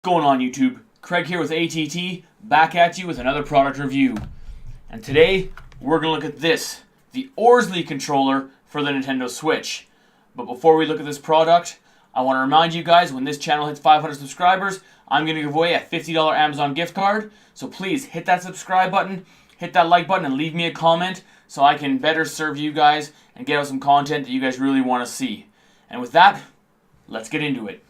What's going on YouTube? Craig here with ATT, back at you with another product review. And today, we're going to look at this, the Orzly controller for the Nintendo Switch. But before we look at this product, I want to remind you guys, when this channel hits 500 subscribers, I'm going to give away a $50 Amazon gift card. So please, hit that subscribe button, hit that like button, and leave me a comment so I can better serve you guys and get out some content that you guys really want to see. And with that, let's get into it.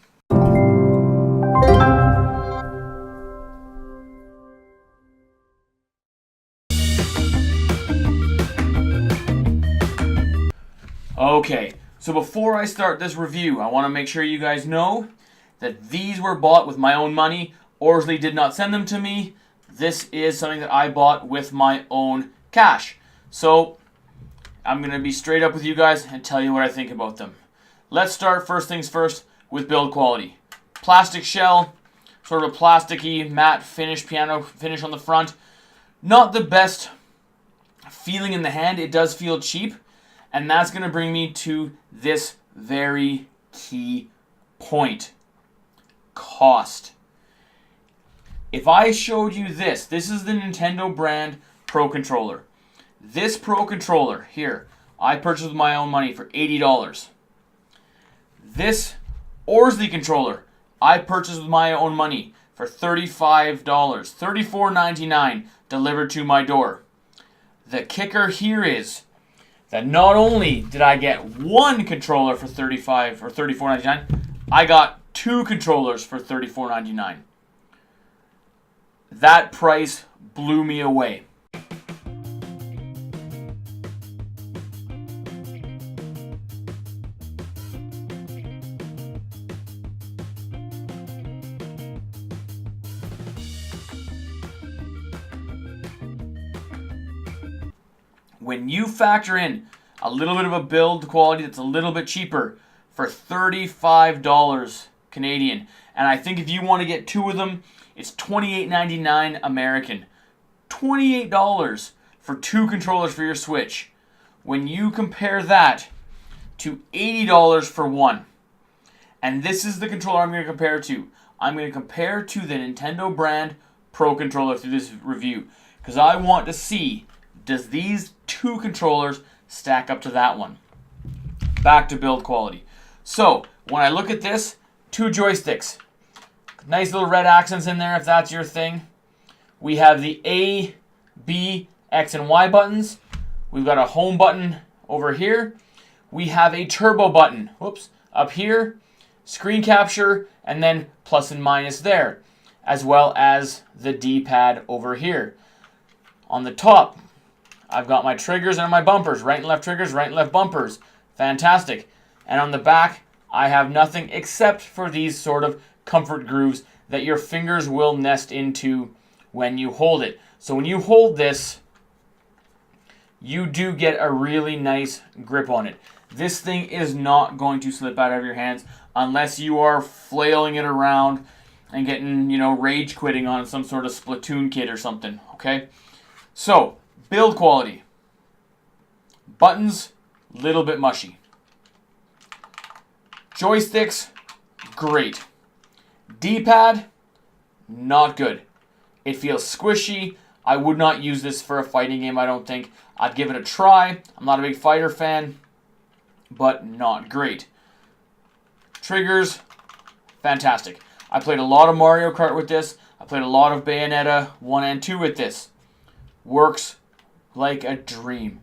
Okay, so before I start this review, I want to make sure you guys know that these were bought with my own money. Orzly did not send them to me. This is something that I bought with my own cash. So, I'm going to be straight up with you guys and tell you what I think about them. Let's start first things first with build quality. Plastic shell, sort of a plasticky matte finish, piano finish on the front. Not the best feeling in the hand. It does feel cheap. And that's going to bring me to this very key point. Cost. If I showed you this is the Nintendo brand Pro Controller. This Pro Controller here, I purchased with my own money for $80. This Orzly controller, I purchased with my own money for $35. $34.99 delivered to my door. The kicker here is that not only did I get one controller for $35 or $34.99, I got two controllers for $34.99. That price blew me away. When you factor in a little bit of a build quality that's a little bit cheaper for $35 Canadian, and I think if you want to get two of them, it's $28.99 American. $28 for two controllers for your Switch. When you compare that to $80 for one, and this is the controller I'm going to compare to. I'm going to compare to the Nintendo brand Pro Controller through this review, because I want to see, does these two controllers stack up to that one? Back to build quality. So, when I look at this, two joysticks. Nice little red accents in there if that's your thing. We have the A, B, X, and Y buttons. We've got a home button over here. We have a turbo button, whoops, up here. Screen capture, and then plus and minus there. As well as the D-pad over here. On the top, I've got my triggers and my bumpers. Right and left triggers, right and left bumpers. Fantastic. And on the back, I have nothing except for these sort of comfort grooves that your fingers will nest into when you hold it. So when you hold this, you do get a really nice grip on it. This thing is not going to slip out of your hands unless you are flailing it around and getting, rage quitting on some sort of Splatoon kit or something, okay? So, build quality. Buttons, little bit mushy. Joysticks, great. D-pad, not good. It feels squishy. I would not use this for a fighting game, I don't think. I'd give it a try. I'm not a big fighter fan, but not great. Triggers, fantastic. I played a lot of Mario Kart with this. I played a lot of Bayonetta 1 and 2 with this. Works like a dream.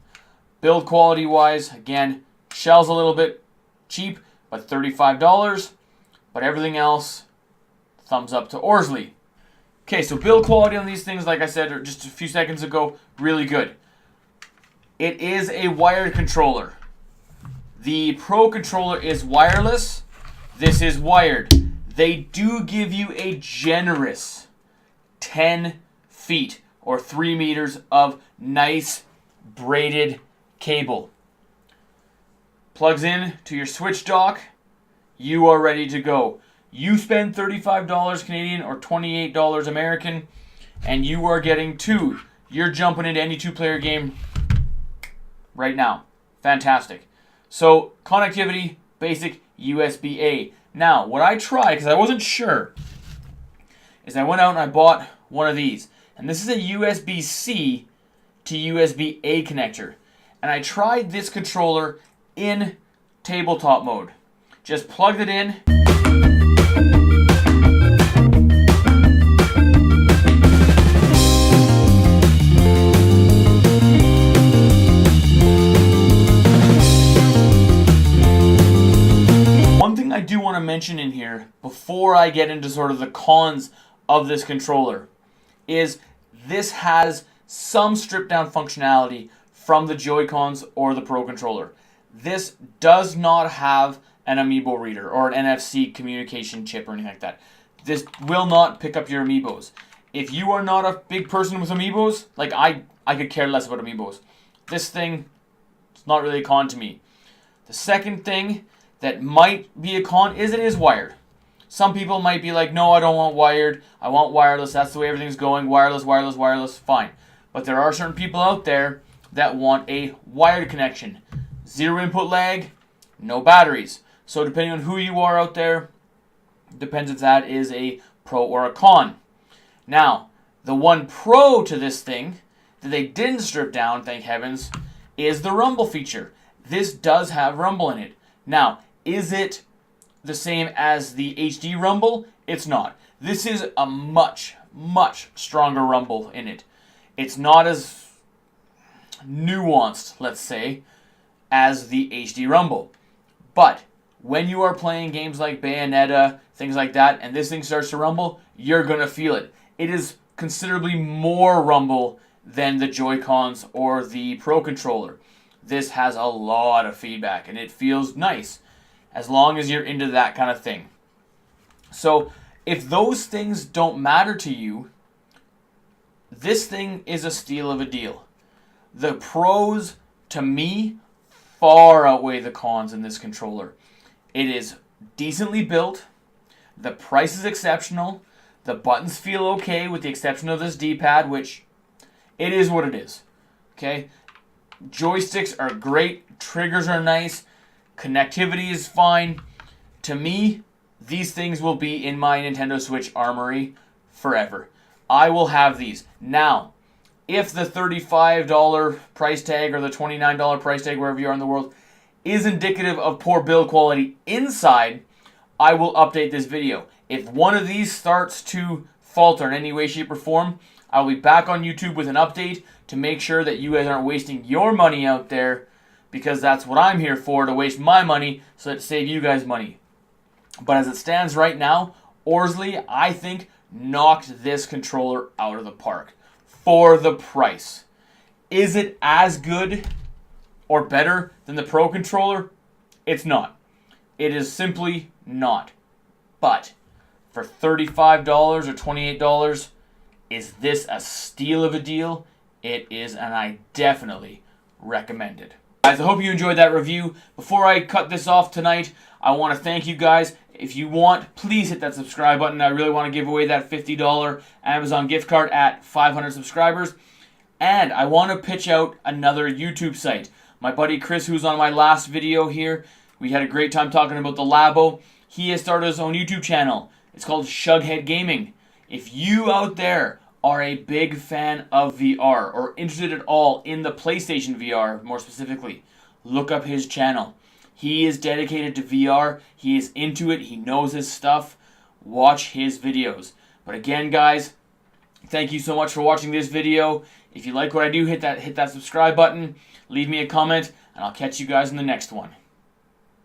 Build quality wise, again, shell's a little bit cheap, but $35. But everything else, thumbs up to Orzly. Okay, so build quality on these things, like I said just a few seconds ago, really good. It is a wired controller. The Pro Controller is wireless. This is wired. They do give you a generous 10 feet or 3 meters of nice braided cable. Plugs in to your Switch dock. You are ready to go. You spend $35 Canadian or $28 American, and you are getting two. You're jumping into any two-player game right now. Fantastic. So, connectivity, basic USB-A. Now, what I tried, because I wasn't sure, is I went out and I bought one of these. And this is a USB-C to USB-A connector. And I tried this controller in tabletop mode. Just plugged it in. One thing I do want to mention in here before I get into sort of the cons of this controller is this has some stripped down functionality from the Joy-Cons or the Pro Controller. This does not have an Amiibo reader or an NFC communication chip or anything like that. This will not pick up your Amiibos. If you are not a big person with Amiibos, like I could care less about Amiibos. This thing is not really a con to me. The second thing that might be a con is it is wired. Some people might be like, no, I don't want wired. I want wireless. That's the way everything's going. Wireless, wireless, wireless. Fine. But there are certain people out there that want a wired connection. Zero input lag, no batteries. So depending on who you are out there, depends if that is a pro or a con. Now, the one pro to this thing that they didn't strip down, thank heavens, is the rumble feature. This does have rumble in it. Now, is it the same as the HD rumble? It's not. This is a much, much stronger rumble in it. It's not as nuanced, let's say, as the HD rumble. But when you are playing games like Bayonetta, things like that, and this thing starts to rumble, you're going to feel it. It is considerably more rumble than the Joy-Cons or the Pro Controller. This has a lot of feedback, and it feels nice, as long as you're into that kind of thing. So, if those things don't matter to you, this thing is a steal of a deal. The pros, to me, far outweigh the cons in this controller. It is decently built. The price is exceptional. The buttons feel okay with the exception of this D-pad, which it is what it is. Okay? Joysticks are great. Triggers are nice. Connectivity is fine. To me, these things will be in my Nintendo Switch armory forever. I will have these. Now, if the $35 price tag or the $29 price tag, wherever you are in the world, is indicative of poor build quality inside, I will update this video. If one of these starts to falter in any way, shape, or form, I'll be back on YouTube with an update to make sure that you guys aren't wasting your money out there, because that's what I'm here for, to waste my money so that save you guys money. But as it stands right now, Orzly, I think, knocked this controller out of the park for the price. Is it as good or better than the Pro Controller? It's not. It is simply not. But for $35 or $28, is this a steal of a deal? It is, and I definitely recommend it. Guys, I hope you enjoyed that review. Before I cut this off tonight, I want to thank you guys. If you want, please hit that subscribe button. I really want to give away that $50 Amazon gift card at 500 subscribers. And I want to pitch out another YouTube site. My buddy Chris, who's on my last video here, we had a great time talking about the Labo. He has started his own YouTube channel. It's called Shughead Gaming. If you out there are a big fan of VR or interested at all in the PlayStation VR, more specifically, look up his channel. He is dedicated to VR. He is into it. He knows his stuff. Watch his videos. But again, guys, thank you so much for watching this video. If you like what I do, hit that subscribe button. Leave me a comment, and I'll catch you guys in the next one.